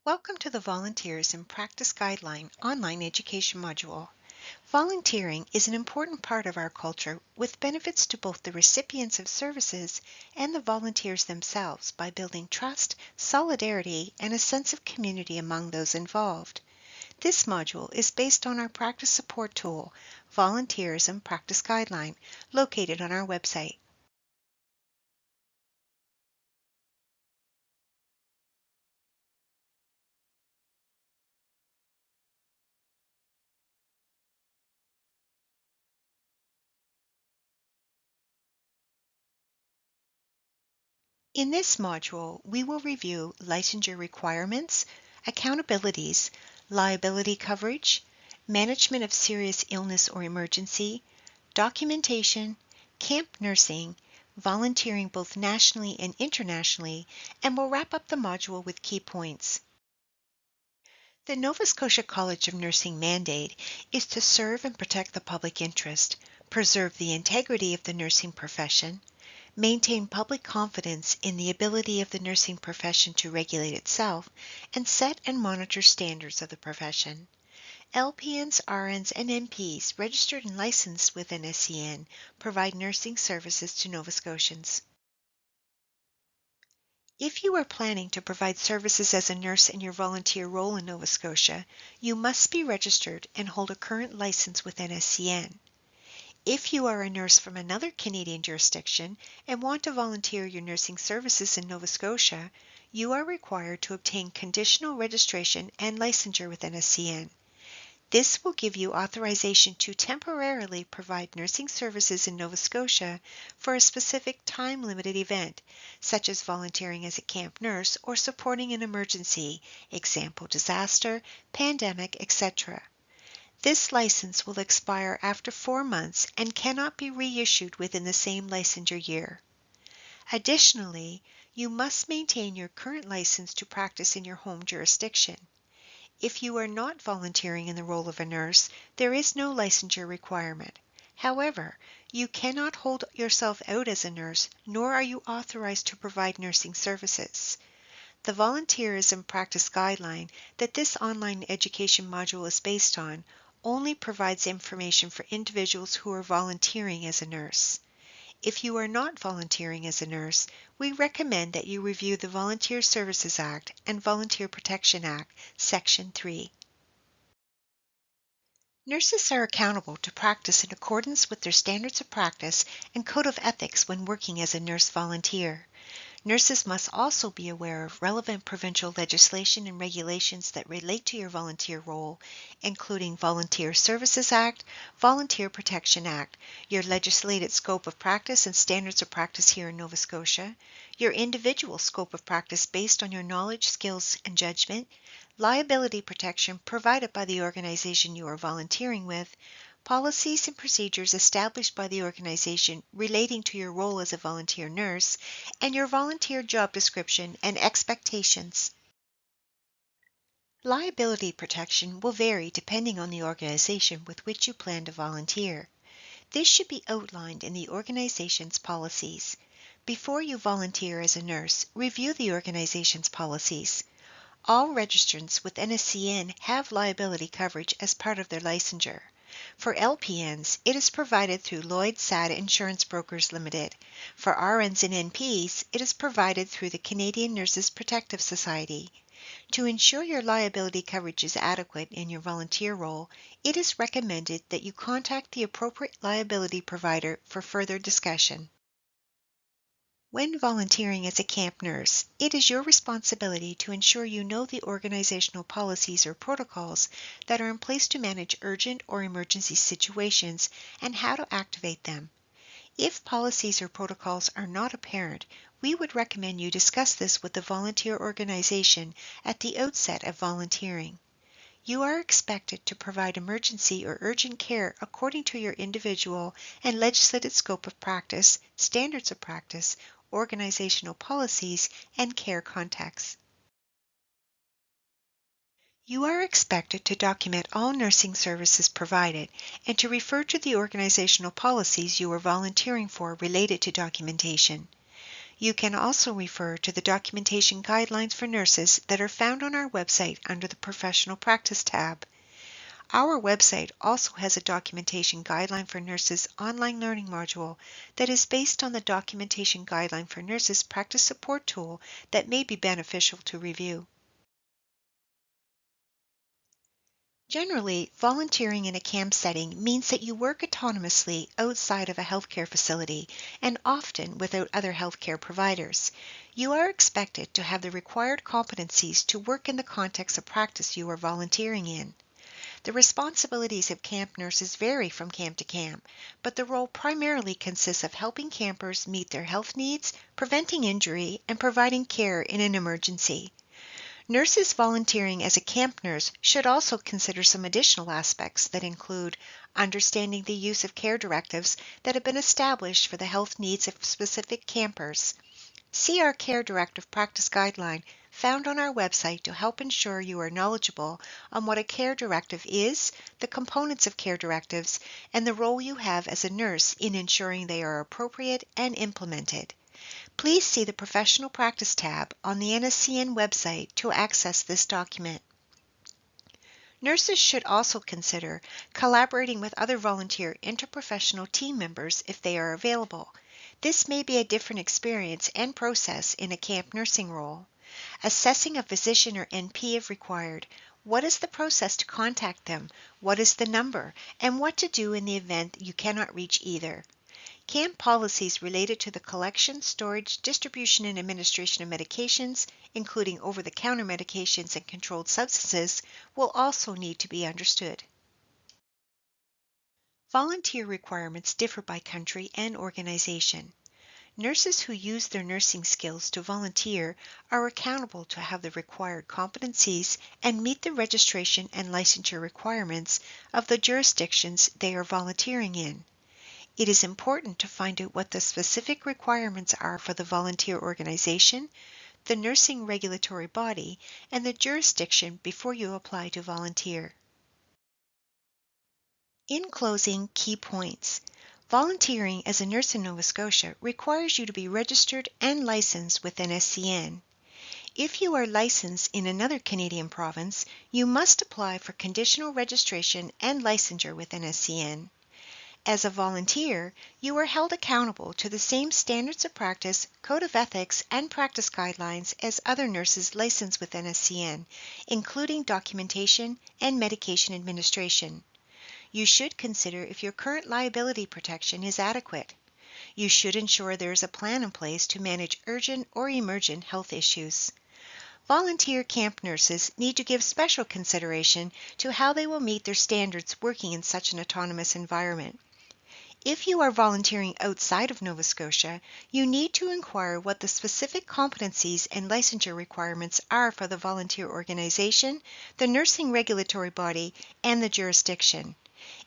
Welcome to the Volunteerism Practice Guideline online education module. Volunteering is an important part of our culture with benefits to both the recipients of services and the volunteers themselves by building trust, solidarity, and a sense of community among those involved. This module is based on our practice support tool, Volunteerism Practice Guideline, located on our website. In this module, we will review licensure requirements, accountabilities, liability coverage, management of serious illness or emergency, documentation, camp nursing, volunteering both nationally and internationally, and we'll wrap up the module with key points. The Nova Scotia College of Nursing mandate is to serve and protect the public interest, preserve the integrity of the nursing profession, maintain public confidence in the ability of the nursing profession to regulate itself, and set and monitor standards of the profession. LPNs, RNs, and NPs registered and licensed with NSCN provide nursing services to Nova Scotians. If you are planning to provide services as a nurse in your volunteer role in Nova Scotia, you must be registered and hold a current license with NSCN. If you are a nurse from another Canadian jurisdiction and want to volunteer your nursing services in Nova Scotia, you are required to obtain conditional registration and licensure with NSCN. This will give you authorization to temporarily provide nursing services in Nova Scotia for a specific time-limited event, such as volunteering as a camp nurse or supporting an emergency, example disaster, pandemic, etc. This license will expire after 4 months and cannot be reissued within the same licensure year. Additionally, you must maintain your current license to practice in your home jurisdiction. If you are not volunteering in the role of a nurse, there is no licensure requirement. However, you cannot hold yourself out as a nurse, nor are you authorized to provide nursing services. The Volunteerism Practice Guideline that this online education module is based on only provides information for individuals who are volunteering as a nurse. If you are not volunteering as a nurse, we recommend that you review the Volunteer Services Act and Volunteer Protection Act, Section 3. Nurses are accountable to practice in accordance with their standards of practice and code of ethics when working as a nurse volunteer. Nurses must also be aware of relevant provincial legislation and regulations that relate to your volunteer role, including Volunteer Services Act, Volunteer Protection Act, your legislated scope of practice and standards of practice here in Nova Scotia, your individual scope of practice based on your knowledge, skills, and judgment, liability protection provided by the organization you are volunteering with, policies and procedures established by the organization relating to your role as a volunteer nurse, and your volunteer job description and expectations. Liability protection will vary depending on the organization with which you plan to volunteer. This should be outlined in the organization's policies. Before you volunteer as a nurse, review the organization's policies. All registrants with NSCN have liability coverage as part of their licensure. For LPNs, it is provided through Lloyd's SAD Insurance Brokers Limited. For RNs and NPs, it is provided through the Canadian Nurses Protective Society. To ensure your liability coverage is adequate in your volunteer role, it is recommended that you contact the appropriate liability provider for further discussion. When volunteering as a camp nurse, it is your responsibility to ensure you know the organizational policies or protocols that are in place to manage urgent or emergency situations and how to activate them. If policies or protocols are not apparent, we would recommend you discuss this with the volunteer organization at the outset of volunteering. You are expected to provide emergency or urgent care according to your individual and legislated scope of practice, standards of practice, organizational policies, and care contexts. You are expected to document all nursing services provided and to refer to the organizational policies you are volunteering for related to documentation. You can also refer to the documentation guidelines for nurses that are found on our website under the Professional Practice tab. Our website also has a documentation guideline for nurses online learning module that is based on the documentation guideline for nurses practice support tool that may be beneficial to review. Generally, volunteering in a camp setting means that you work autonomously outside of a healthcare facility and often without other healthcare providers. You are expected to have the required competencies to work in the context of practice you are volunteering in. The responsibilities of camp nurses vary from camp to camp, but the role primarily consists of helping campers meet their health needs, preventing injury, and providing care in an emergency. Nurses volunteering as a camp nurse should also consider some additional aspects that include understanding the use of care directives that have been established for the health needs of specific campers. See our Care Directive Practice Guideline found on our website to help ensure you are knowledgeable on what a care directive is, the components of care directives, and the role you have as a nurse in ensuring they are appropriate and implemented. Please see the Professional Practice tab on the NSCN website to access this document. Nurses should also consider collaborating with other volunteer interprofessional team members if they are available. This may be a different experience and process in a camp nursing role. Assessing a physician or NP if required. What is the process to contact them? What is the number? And what to do in the event you cannot reach either. Camp policies related to the collection, storage, distribution, and administration of medications, including over-the-counter medications and controlled substances, will also need to be understood. Volunteer requirements differ by country and organization. Nurses who use their nursing skills to volunteer are accountable to have the required competencies and meet the registration and licensure requirements of the jurisdictions they are volunteering in. It is important to find out what the specific requirements are for the volunteer organization, the nursing regulatory body, and the jurisdiction before you apply to volunteer. In closing, key points. Volunteering as a nurse in Nova Scotia requires you to be registered and licensed with NSCN. If you are licensed in another Canadian province, you must apply for conditional registration and licensure with NSCN. As a volunteer, you are held accountable to the same standards of practice, code of ethics, and practice guidelines as other nurses licensed with NSCN, including documentation and medication administration. You should consider if your current liability protection is adequate. You should ensure there is a plan in place to manage urgent or emergent health issues. Volunteer camp nurses need to give special consideration to how they will meet their standards working in such an autonomous environment. If you are volunteering outside of Nova Scotia, you need to inquire what the specific competencies and licensure requirements are for the volunteer organization, the nursing regulatory body, and the jurisdiction.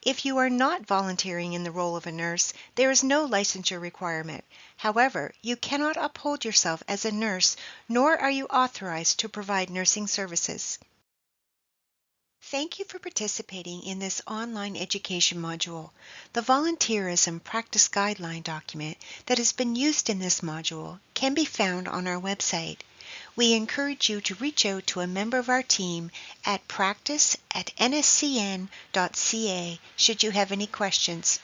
If you are not volunteering in the role of a nurse, there is no licensure requirement. However, you cannot uphold yourself as a nurse, nor are you authorized to provide nursing services. Thank you for participating in this online education module. The Volunteerism Practice Guideline document that has been used in this module can be found on our website. We encourage you to reach out to a member of our team at practice@nscn.ca should you have any questions.